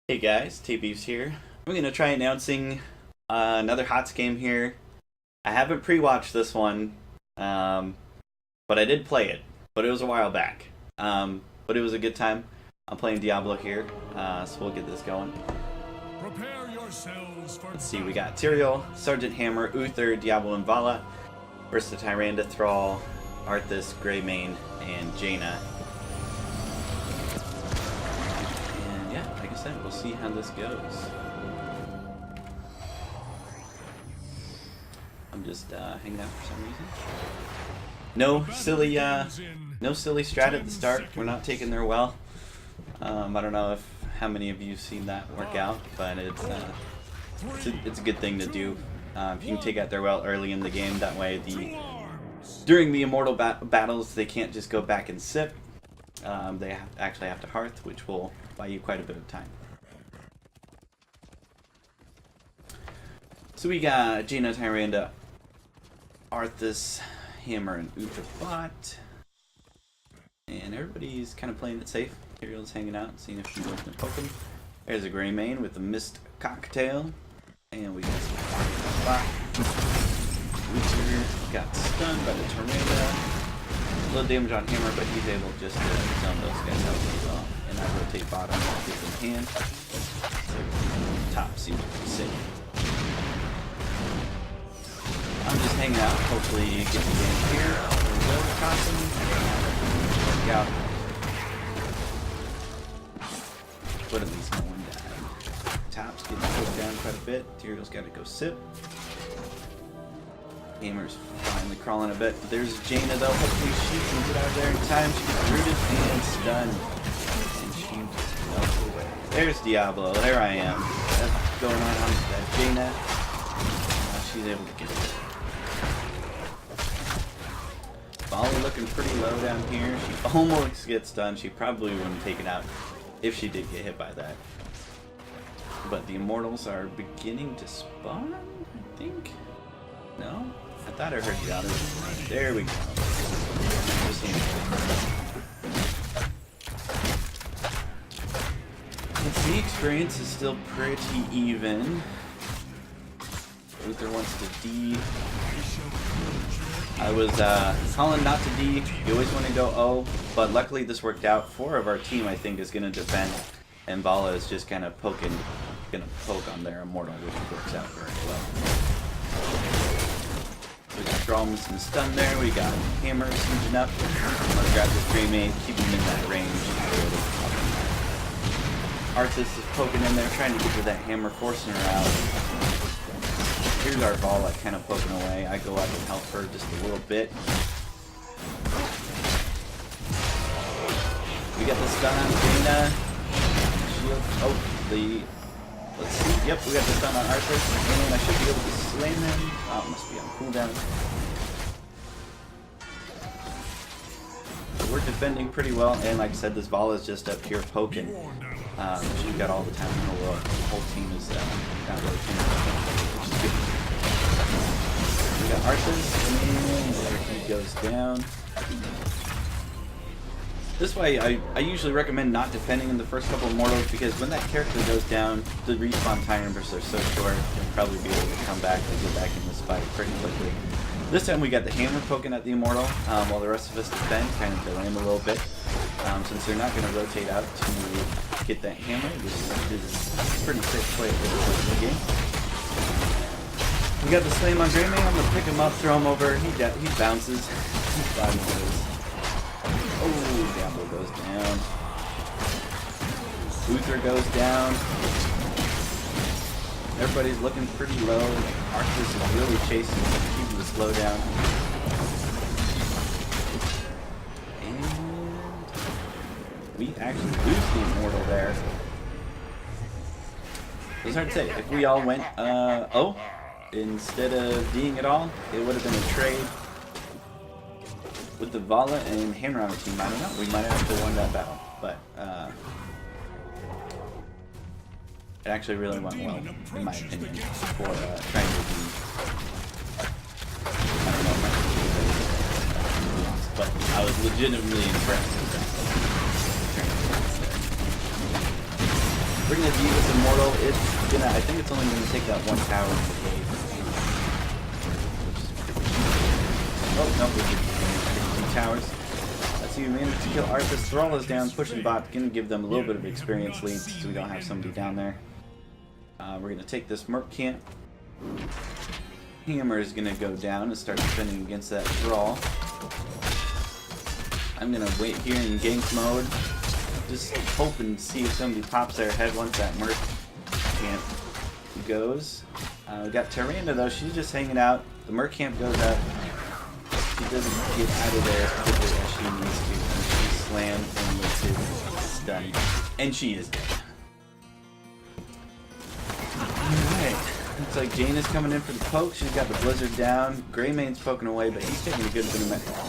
Hey guys, TB's here. I'm going to try announcing another HOTS game here. I haven't pre-watched this one, but I did play it, but it was a while back. But it was a good time. I'm playing Diablo here, so we'll get this going. Prepare yourselves for Let's see, we got Tyrael, Sergeant Hammer, Uther, Diablo, and Vala versus the Tyrande, Thrall, Arthas, Greymane, and Jaina. And yeah, like I said, we'll see how this goes. I'm just hanging out for some reason. No silly strat at the start. We're not taking their well. I don't know how many of you have seen that work out, but it's a good thing to do. If you can take out their well early in the game, that way during the immortal battles they can't just go back and sip. They actually have to hearth, which will buy you quite a bit of time. So we got Jaina, Tyrande, Arthas, Hammer, and Uther bot. And everybody's kind of playing it safe. Tyrael's hanging out, seeing if she's looking to poke him. There's a Greymane with the Mist Cocktail. And we got some bot. Uther got stunned by the Tornado. A little damage on Hammer, but he's able just to zone those guys out as well. And I rotate bottom, get them hand. So top seems pretty safe. I'm just hanging out, hopefully get the game here. There we go, Cosm. Work out. But at least no one died. Top's getting pushed down quite a bit. Tyrael's got to go sip. Hammer's finally crawling a bit. There's Jaina though. Hopefully she can get out of there in time. She's rooted and stunned. And she melts away. There's Diablo. There I am. That's going on that Jaina. She's able to get it. Vala looking pretty low down here. She almost gets stunned. She probably wouldn't take it out if she did get hit by that. But the immortals are beginning to spawn, I think. No? I thought I heard the others. There we go. The experience is still pretty even. Uther wants to D. I was calling not to D. You always want to go O, but luckily this worked out. 4 of our team, I think, is going to defend, and Vala is just kind of going to poke on their immortal, which works out very well. We got Thrall and stun there. We got Hammer sieging up. I'm going to grab this Greymane, keep him in that range. Arthas is poking in there, trying to get to that Hammer, forcing her out. Here's our Vala kind of poking away. I go up and help her just a little bit. We got the stun on Jaina. Shield. Oh, let's see. Yep, we got the stun on Arthas. And I should be able to slay him. Oh, it must be on cooldown. So we're defending pretty well. And like I said, this Vala is just up here poking. She's got all the time in the world. The whole team is not really paying, which is good. We got Arthas, and there he goes down. This way, I usually recommend not defending in the first couple of mortals, because when that character goes down, the respawn times are so short, you'll probably be able to come back and get back in this fight pretty quickly. This time we got the Hammer poking at the immortal, while the rest of us defend, kind of delay him a little bit. Since they're not going to rotate out to get that Hammer, this is a pretty safe play for the game. We got the slam on Greymane. I'm going to pick him up, throw him over. He bounces. His body goes. Oh, Diablo goes down. Uther goes down. Everybody's looking pretty low. Arthas is really chasing, keeping the slow down. And we actually lose the immortal there. It's hard to say. If we all went O instead of D'ing at all, it would have been a trade. With the Vala and Hammer on the team, I don't know. We might have actually won that battle, but it actually really went well, in my opinion, for trying to be. I don't know if I can do that, but I was legitimately impressed with that. We're gonna beat this Immortal. It's gonna, I think it's only gonna take that one tower in the game. Oh, no, we're 2 towers. Let's see, we managed to kill Arthas. Thrall is down, pushing bot, gonna give them a little bit of experience lead so we don't have somebody down there. We're gonna take this Merc camp. Hammer is gonna go down and start defending against that Thrall. I'm gonna wait here in gank mode. Just hoping to see if somebody pops their head once that Merc camp goes. We got Tyrande though, she's just hanging out. The Merc camp goes up. She doesn't get out of there as quickly as she needs to. And she's slammed and lifted, stunned. And she is dead. Alright. Looks like Jaina's coming in for the poke. She's got the Blizzard down. Greymane's poking away, but he's taking a good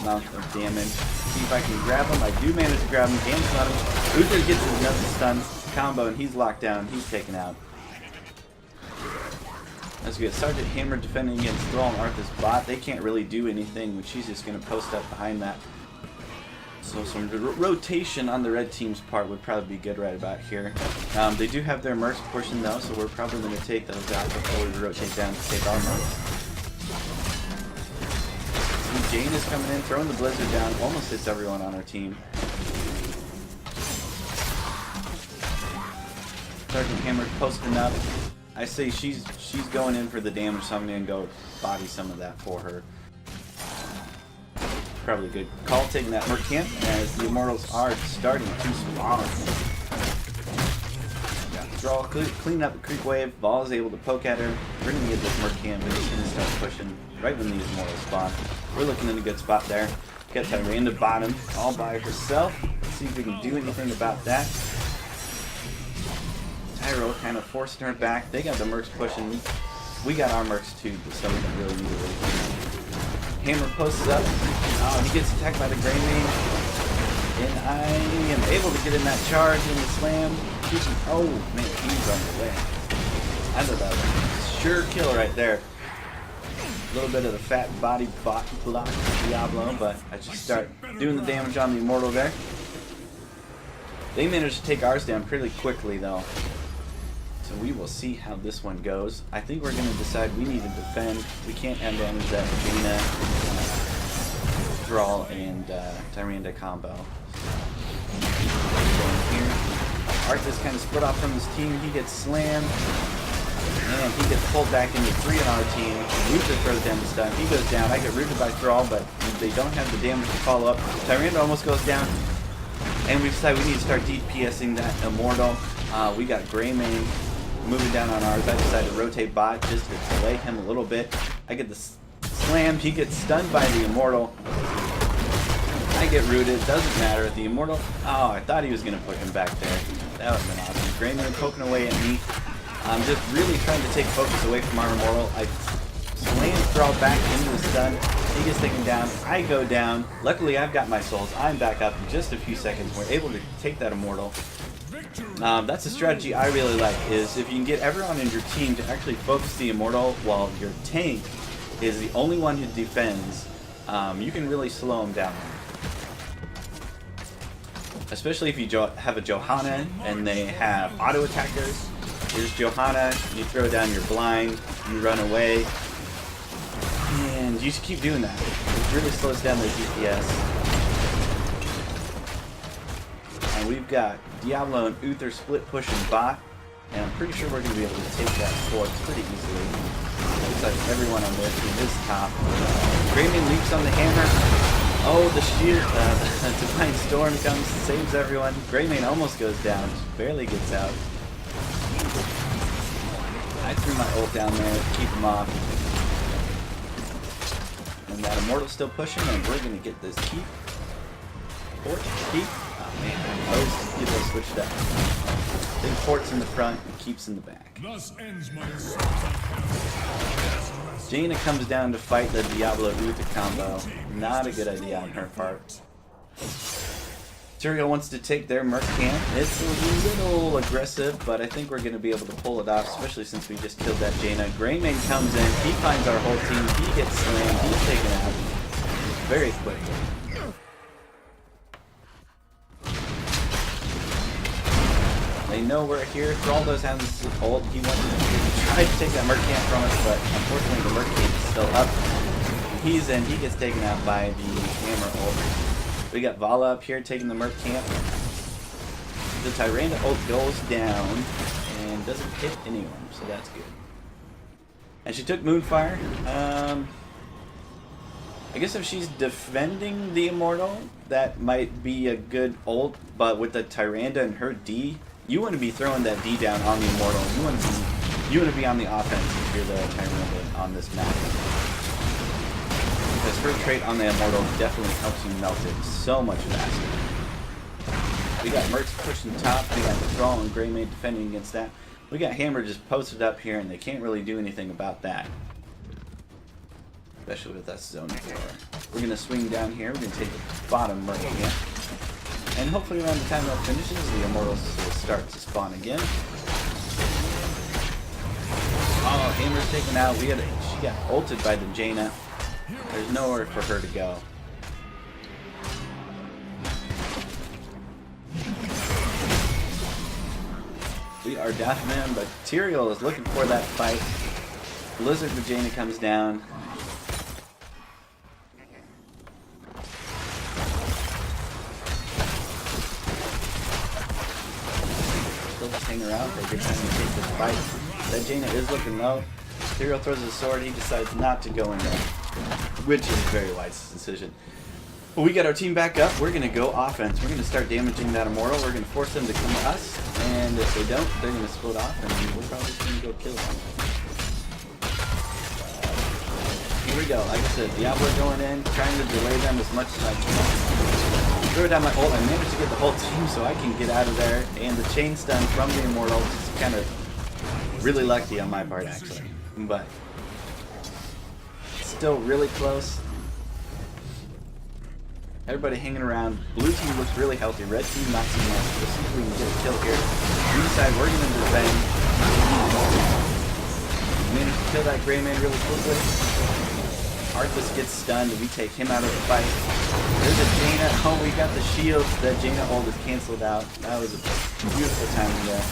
amount of damage. See if I can grab him. I do manage to grab him. Can't stun him. Uther gets another stun combo, and he's locked down. He's taken out. As we get Sergeant Hammer defending against Thrall and Arthas bot, they can't really do anything, but she's just going to post up behind that. So some rotation on the red team's part would probably be good right about here. They do have their mercs portion though, so we're probably going to take those out before we rotate down to take our mercs. See, Jane is coming in, throwing the Blizzard down, almost hits everyone on our team. Sergeant Hammer posting up. I say she's going in for the damage, so I'm going to go body some of that for her. Probably a good call taking that Merc camp as the Immortals are starting to spawn. Thrall clean up the creep wave. Ball is able to poke at her. We're going to get this Merc camp and just going to start pushing right when these Immortals spawn. We're looking in a good spot there. Got Tyrande bottom all by herself. Let's see if we can do anything about that. Tyro kind of forcing her back. They got the mercs pushing. We got our mercs too, so we don't really need to wait. Hammer posts up. Oh, he gets attacked by the Greymane. And I am able to get in that charge in the slam. Oh man, he's on the way. I thought that was a sure kill right there. A little bit of the fat body block Diablo, but I just start doing the damage on the Immortal there. They managed to take ours down pretty quickly though. So we will see how this one goes. I think we're going to decide we need to defend. We can't end damage that Jaina, Thrall, and Tyrande combo. Here. Arthas kind of split off from his team. He gets slammed. And he gets pulled back into 3 on our team. Uther throws down the stun. He goes down. I get rooted by Thrall, but they don't have the damage to follow up. Tyrande almost goes down. And we decide we need to start DPSing that Immortal. We got Greymane moving down on ours. I decided to rotate bot just to delay him a little bit. I get the slam. He gets stunned by the Immortal. I get rooted. Doesn't matter. The Immortal... Oh, I thought he was going to put him back there. That would have been awesome. Greymane poking away at me. I'm just really trying to take focus away from our Immortal. I slam Thrall back into the stun. He gets taken down. I go down. Luckily, I've got my souls. I'm back up in just a few seconds. We're able to take that Immortal. That's a strategy I really like, is if you can get everyone in your team to actually focus the Immortal while your tank is the only one who defends, you can really slow them down. Especially if you have a Johanna and they have auto attackers. Here's Johanna, you throw down your blind, you run away, and you just keep doing that. It really slows down their DPS. And we've got Diablo and Uther split pushing bot, and I'm pretty sure we're going to be able to take that fort pretty easily. Looks like everyone on their team is top. Greymane leaps on the hammer. Oh, the shield, the Divine Storm comes, saves everyone. Greymane almost goes down, just barely gets out. I threw my ult down there to keep him off. And that Immortal's still pushing, and we're going to get this keep. Fort, keep. Oh man, always get those switched up. Big fort's in the front and keeps in the back. Thus ends my Jaina comes down to fight the Diablo Uther combo. Not a good idea on her part. Tyrael wants to take their Merc camp. It's a little aggressive, but I think we're going to be able to pull it off, especially since we just killed that Jaina. Greymane comes in, he finds our whole team, he gets slammed, he's taken out very quickly. They know we're here. Thraldo's has his ult. He wants to try to take that Merc Camp from us, but unfortunately the Merc Camp is still up. He's in. He gets taken out by the Hammer ult. We got Vala up here taking the Merc Camp. The Tyrande ult goes down and doesn't hit anyone, so that's good. And she took Moonfire. I guess if she's defending the Immortal, that might be a good ult, but with the Tyrande and her D, you want to be throwing that D down on the Immortal. You want to be on the offense if you're the Tyrande on this map. Because her trait on the Immortal definitely helps you melt it so much faster. We got Mercs pushing top, we got Thrall and Greymane defending against that. We got Hammer just posted up here and they can't really do anything about that. Especially with us zone 4. We're going to swing down here, we're going to take the bottom Merc again. And hopefully around the time that finishes, the Immortals will start to spawn again. Oh, Hammer's taken out. She got ulted by the Jaina. There's nowhere for her to go. We are down to him, but Tyrael is looking for that fight. Blizzard with Jaina comes down. Still just hang around for a good time to take this fight. That Jaina is looking low. Tyrael throws his sword, he decides not to go in there, which is a very wise decision. But we got our team back up, we're going to go offense. We're going to start damaging that Immortal, we're going to force them to come to us, and if they don't, they're going to split off, and we're probably just going to go kill them. Here we go, like I said, Diablo going in, trying to delay them as much as I can. Throw down my ult, I managed to get the whole team so I can get out of there, and the chain stun from the Immortal is kind of really lucky on my part actually, but still really close. Everybody hanging around. Blue team looks really healthy. Red team not so much. Let's see if we can get a kill here. Green side, we're going to defend. Managed to kill that Greymane really quickly. Arthas gets stunned and we take him out of the fight. There's a Jaina. Oh, we got the shield. That Jaina ult is cancelled out. That was a beautiful timing there.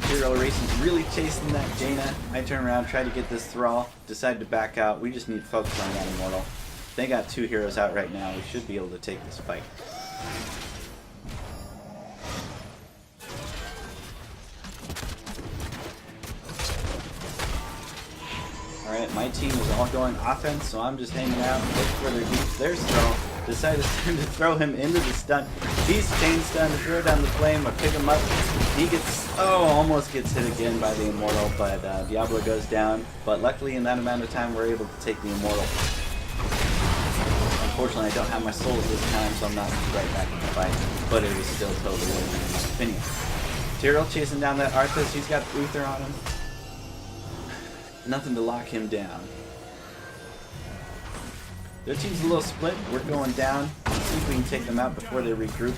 Tyrael Racing's really chasing that Jaina. I turn around, try to get this Thrall. Decide to back out. We just need to focus on that Immortal. They got 2 heroes out right now. We should be able to take this fight. Alright, my team is all going offense, so I'm just hanging out, looking for their deep. There's Thrall. Decided to throw him into the stun. He's chain stunned, throw down the flame, I pick him up. He gets, almost gets hit again by the Immortal, but Diablo goes down. But luckily in that amount of time, we're able to take the Immortal. Unfortunately, I don't have my souls this time, so I'm not right back in the fight. But it was still totally winning in my opinion. Tyrael chasing down that Arthas. He's got Uther on him. Nothing to lock him down. Their team's a little split. We're going down. Let's see if we can take them out before they regroup.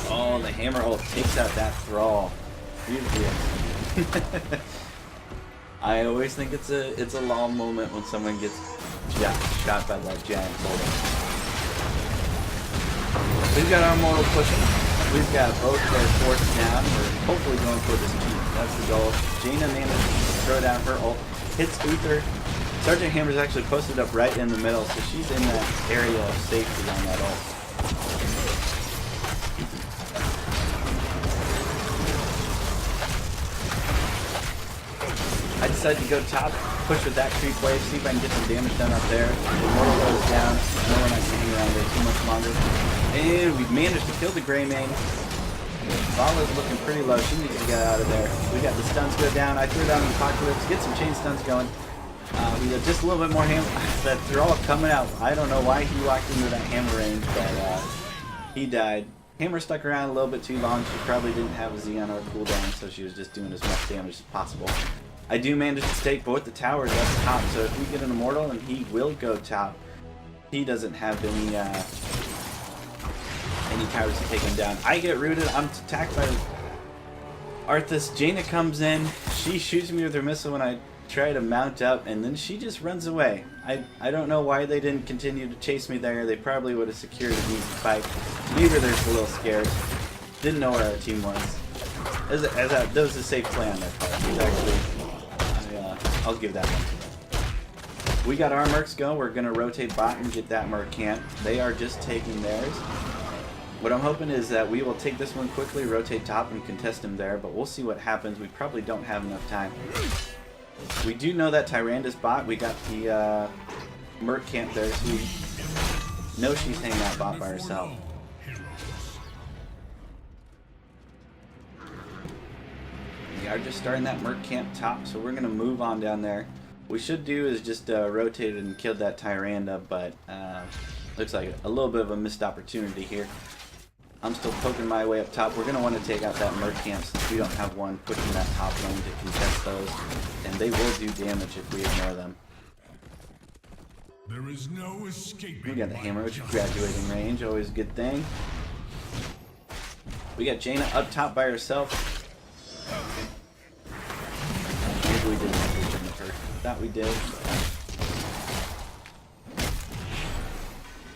Oh, the Hammer ult takes out that Thrall. Beautiful. I always think it's a LOL moment when someone gets shot by that giant boulder. We've got our Immortal pushing. We've got both their force down. We're hopefully going for this keep. That's the goal. Jaina managed to throw down her ult. Hits Uther. Sergeant Hammer's actually posted up right in the middle, so she's in that area of safety on that ult. I decided to go top, push with that creep wave, see if I can get some damage done up there. The Immortal goes down. No one I can hang around there too much longer. And we've managed to kill the Greymane. Vala's looking pretty low. She needs to get out of there. We got the stuns go down. I threw down the Apocalypse. Get some chain stuns going. We got just a little bit more hammer. They're all coming out. I don't know why he walked into that hammer range, but he died. Hammer stuck around a little bit too long. She probably didn't have a Z on her cooldown, so she was just doing as much damage as possible. I do manage to take both the towers up top, so if we get an Immortal, and he will go top, he doesn't have any towers to take him down. I get rooted, I'm attacked by Arthas. Jaina comes in, she shoots me with her missile when I try to mount up, and then she just runs away. I don't know why they didn't continue to chase me there. They probably would have secured an easy fight. Maybe they're just a little scared. Didn't know where our team was. That was a safe play on their part. I'll give that one to them. We got our mercs going. We're going to rotate bot and get that merc camp. They are just taking theirs. What I'm hoping is that we will take this one quickly, rotate top, and contest him there, but we'll see what happens. We probably don't have enough time. We do know that Tyranda's bot. We got the merc camp there, so we know she's hanging out bot by herself. We are just starting that merc camp top, so we're going to move on down there. What we should do is just rotate and kill that Tyranda, but looks like a little bit of a missed opportunity here. I'm still poking my way up top. We're going to want to take out that merc camp since we don't have one pushing that top lane to contest those. And they will do damage if we ignore them. There is no escaping. We got the hammer, which is graduating range. Always a good thing. We got Jaina up top by herself. Maybe we didn't have to jump her. Thought we did.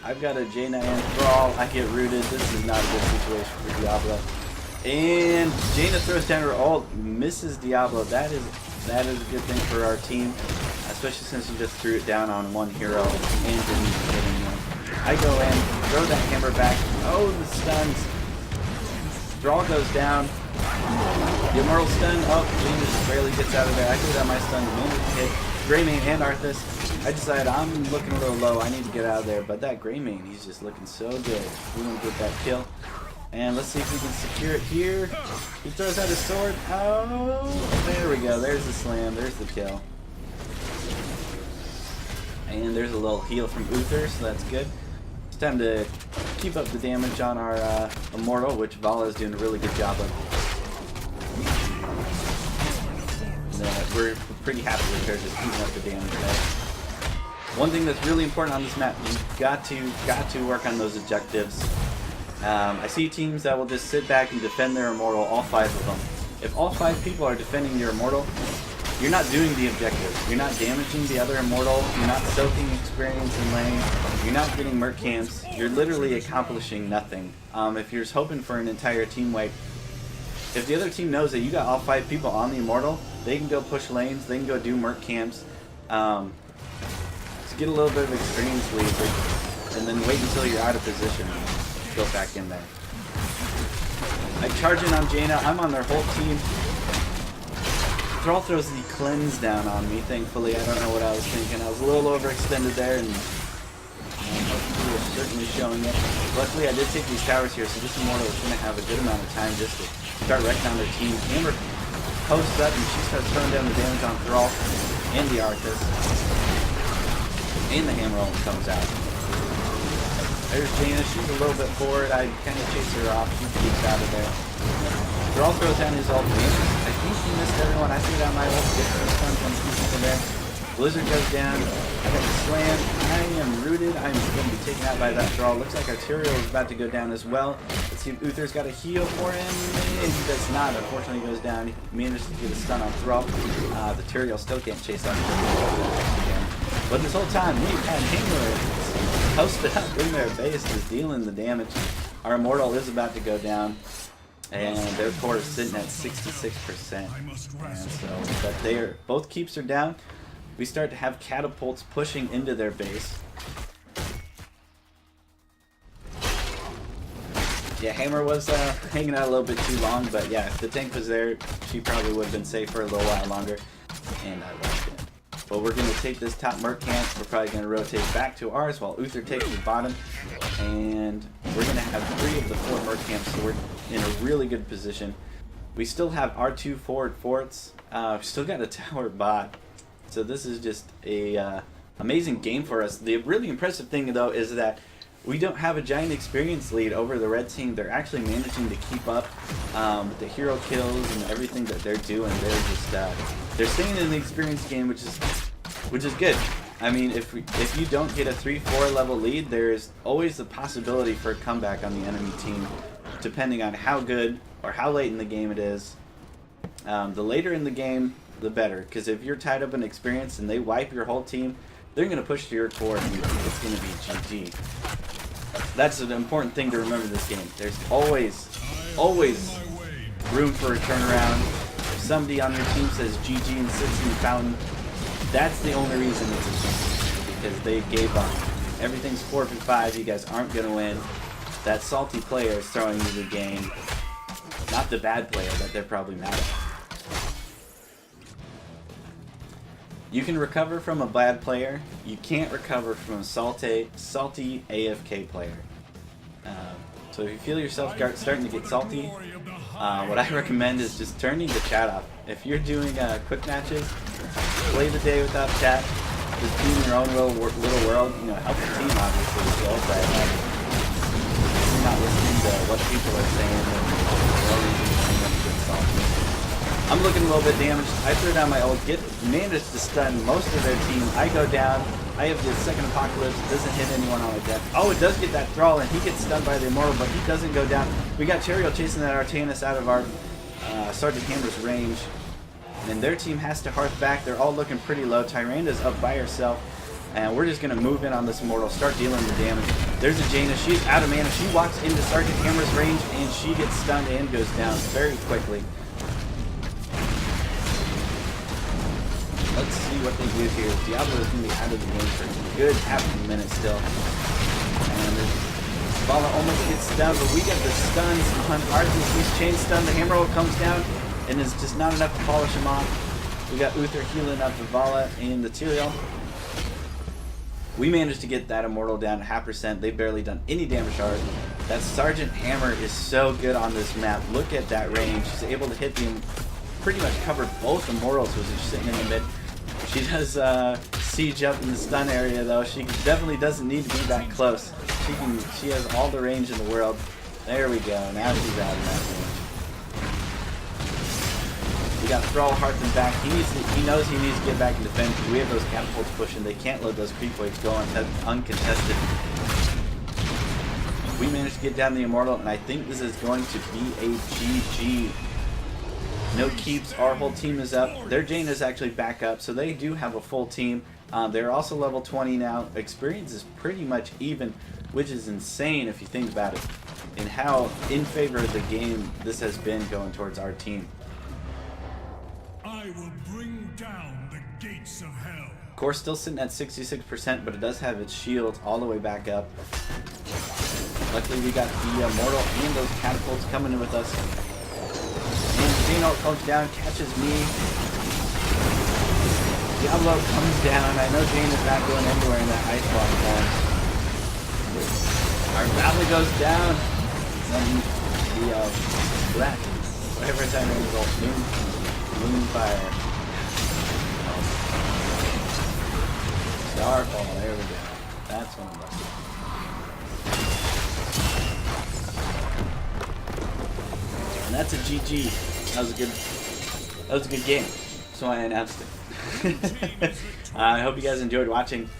I've got a Jaina and Thrall. I get rooted. This is not a good situation for Diablo. And Jaina throws down her ult, misses Diablo. That is a good thing for our team, especially since you just threw it down on one hero and didn't hit anyone. I go in, throw that hammer back. Oh, the stuns. Thrall goes down. The Immortal stun. Oh, Jaina just barely gets out of there. I threw down my stun. Managed to hit Greymane and Arthas. I decided I'm looking a little low. I need to get out of there. But that Greymane, he's just looking so good. We want to get that kill. And let's see if we can secure it here. He throws out his sword. Oh, there we go. There's the slam. There's the kill. And there's a little heal from Uther, so that's good. It's time to keep up the damage on our Immortal, which Vala is doing a really good job of. And, we're pretty happy with her just keeping up the damage there. One thing that's really important on this map, you've got to work on those objectives. I see teams that will just sit back and defend their Immortal, all 5 of them. If all 5 people are defending your Immortal, you're not doing the objective. You're not damaging the other Immortal. You're not soaking experience in lane. You're not getting merc camps. You're literally accomplishing nothing. If you're just hoping for an entire team wipe, if the other team knows that you got all 5 people on the Immortal, they can go push lanes. They can go do merc camps. To get a little bit of experience lead, and then wait until you're out of position. Go back in there. I charge in on Jaina. I'm on their whole team. Thrall throws the cleanse down on me, thankfully. I don't know what I was thinking. I was a little overextended there, and we were certainly showing it. Luckily, I did take these towers here, so this Immortal is going to have a good amount of time just to start wrecking on their team. Hammer posts up, and she starts throwing down the damage on Thrall and the Arthas. And the hammer ult comes out. There's Jaina. She's a little bit forward. I kind of chase her off. She keeps out of there. Thrall throws down his ult. I think he missed everyone. I threw down my ult. Gets the stun from people there. Blizzard goes down. I got the slam. I am rooted. I'm going to be taken out by that Thrall. Looks like Arterial is about to go down as well. Let's see if Uther's got a heal for him. He does not. Unfortunately, he goes down. He manages to get a stun on Thrall. The Arterial still can't chase up. But this whole time, we've had Hammer posted up in their base, just dealing the damage. Our Immortal is about to go down, and their core is sitting at 66%. And so, but they are, both keeps are down. We start to have catapults pushing into their base. Yeah, Hammer was hanging out a little bit too long, but yeah, if the tank was there, she probably would have been safe for a little while longer, and I lost it. But we're going to take this top merc camp. We're probably going to rotate back to ours while Uther takes the bottom. And we're going to have 3 of the 4 merc camps, so we're in a really good position. We still have our 2 forward forts. We've still got a tower bot. So this is just a amazing game for us. The really impressive thing, though, is that we don't have a giant experience lead over the red team. They're actually managing to keep up with the hero kills and everything that they're doing. They're just they're staying in the experience game, which is good. I mean, if you don't get a 3-4 level lead, there's always the possibility for a comeback on the enemy team, depending on how good or how late in the game it is. The later in the game, the better. Because if you're tied up in experience and they wipe your whole team, they're going to push to your core and it's going to be GG. That's an important thing to remember this game. There's always room for a turnaround. If somebody on your team says GG and sits in the fountain, that's the only reason it's a game. Because they gave up. Everything's 4v5. You guys aren't going to win. That salty player is throwing you the game. Not the bad player that they're probably mad at. You can recover from a bad player. You can't recover from a salty AFK player. So if you feel yourself starting to get salty, what I recommend is just turning the chat off. If you're doing quick matches, play the day without chat. Just be in your own little world. You know, help the team obviously as well, but you're not listening to what people are saying. I'm looking a little bit damaged. I threw down my ult, managed to stun most of their team. I go down. I have the second apocalypse. Doesn't hit anyone on my deck. Oh, it does get that thrall, and he gets stunned by the immortal, but he doesn't go down. We got Chariel chasing that Artanis out of our Sergeant Hammer's range, and their team has to hearth back. They're all looking pretty low. Tyranda's up by herself, and we're just gonna move in on this immortal, start dealing the damage. There's a Jaina. She's out of mana. She walks into Sergeant Hammer's range, and she gets stunned and goes down very quickly. Let's see what they do here. Diablo is going to be out of the game for a good half a minute still. And Vala almost gets stunned, but we get the stuns on Arthas. He's chain stunned. The hammer comes down, and it's just not enough to polish him off. We got Uther healing up the Vala and the Tyrael. We managed to get that immortal down 0.5%. They've barely done any damage to ours. That Sergeant Hammer is so good on this map. Look at that range. She's able to hit the pretty much cover both immortals with her sitting in the mid. She does siege up in the stun area though. She definitely doesn't need to be that close. She has all the range in the world. There we go. Now she's out of that range. We got Thrall Hearthen back. He knows he needs to get back and defend. We have those catapults pushing. They can't let those creep waves go uncontested. We managed to get down the immortal, and I think this is going to be a GG. No keeps, our whole team is up. Their Jane is actually back up, so they do have a full team. They're also level 20 now. Experience is pretty much even, which is insane if you think about it, and how in favor of the game this has been going towards our team. I will bring down the gates of hell. Core still sitting at 66%, but it does have its shield all the way back up. Luckily we got the Mortal and those catapults coming in with us. And Xeno comes down, catches me. Diablo comes down. I know Jane is not going anywhere in that ice block form. Our Valley goes down. And the Brat, whatever his name is called, Moonfire. Starfall, there we go. That's one of us. And that's a GG. That was a good game. So I announced it. I hope you guys enjoyed watching,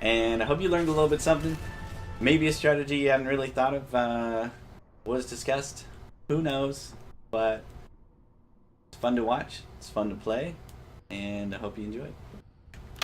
and I hope you learned a little bit something. Maybe a strategy you haven't really thought of was discussed. Who knows? But it's fun to watch. It's fun to play, and I hope you enjoyed.